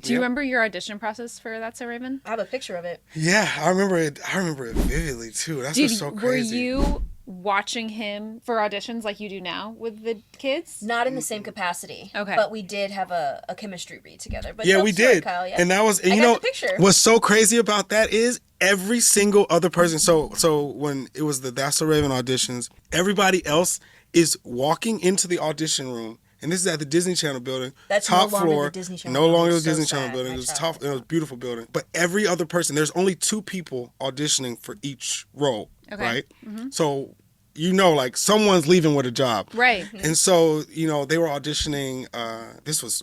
Do you remember your audition process for That's So Raven? I have a picture of it. Yeah, I remember it. I remember it vividly too. That's what's so crazy. Were you watching him for auditions like you do now with the kids? Not in the same capacity. Okay. But we did have a chemistry read together. But Yeah, we did. Kyle, yeah. And that was, and I you got know, the picture. what's so crazy about that is every single other person. So when it was the That's So Raven auditions, everybody else is walking into the audition room. And this is at the Disney Channel building. That's top no longer floor. the Disney Channel No building. longer the It's so Disney sad. Channel building. My It was child top. It was a beautiful building. But every other person, there's only 2 people auditioning for each role, Okay. right? So you know, like someone's leaving with a job, Right. And so you know they were auditioning. This was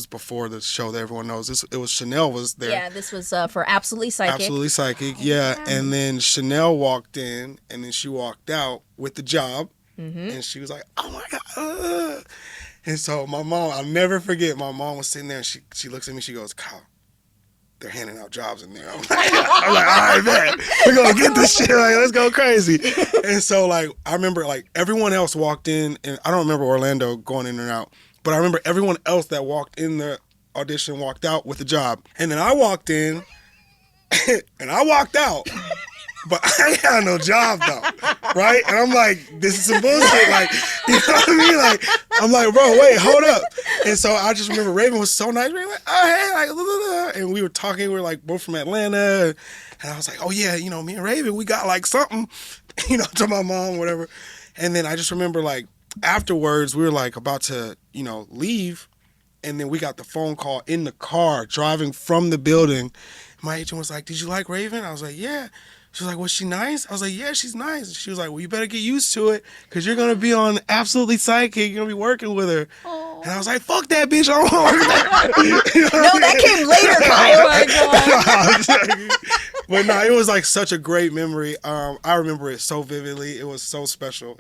before the show that everyone knows. It was Chanel was there. Yeah, this was for Absolutely Psychic. Absolutely Psychic, yeah. And then Chanel walked in, and then she walked out with the job, and she was like, "Oh my god!" And so my mom, I'll never forget. My mom was sitting there, and she looks at me. She goes, "Kyle, they're handing out jobs in there." I'm like, all right, man, we're gonna get this shit. Like, let's go crazy. And so, like, I remember, like, everyone else walked in, and I don't remember Orlando going in and out, but I remember everyone else that walked in the audition walked out with a job, and then I walked in, and I walked out. But I ain't got no job though, right? And I'm like, this is some bullshit. Like, you know what I mean? Like, I'm like, bro, wait, hold up. And so I just remember Raven was so nice. Raven like, oh hey, like, blah, blah, blah. And we were talking. We were like both from Atlanta, and I was like, oh yeah, you know, me and Raven, we got like something, you know, to my mom, whatever. And then I just remember like afterwards, we were like about to, you know, leave, and then we got the phone call in the car driving from the building. My agent was like, did you like Raven? I was like, yeah. She was like, was she nice? I was like, yeah, she's nice. And she was like, well, you better get used to it because you're going to be on Absolutely Psychic. You're going to be working with her. Aww. And I was like, fuck that bitch. I don't want to work with her. You know No, that came later, Kyle. Oh my God. But no, it was like such a great memory. I remember it so vividly. It was so special.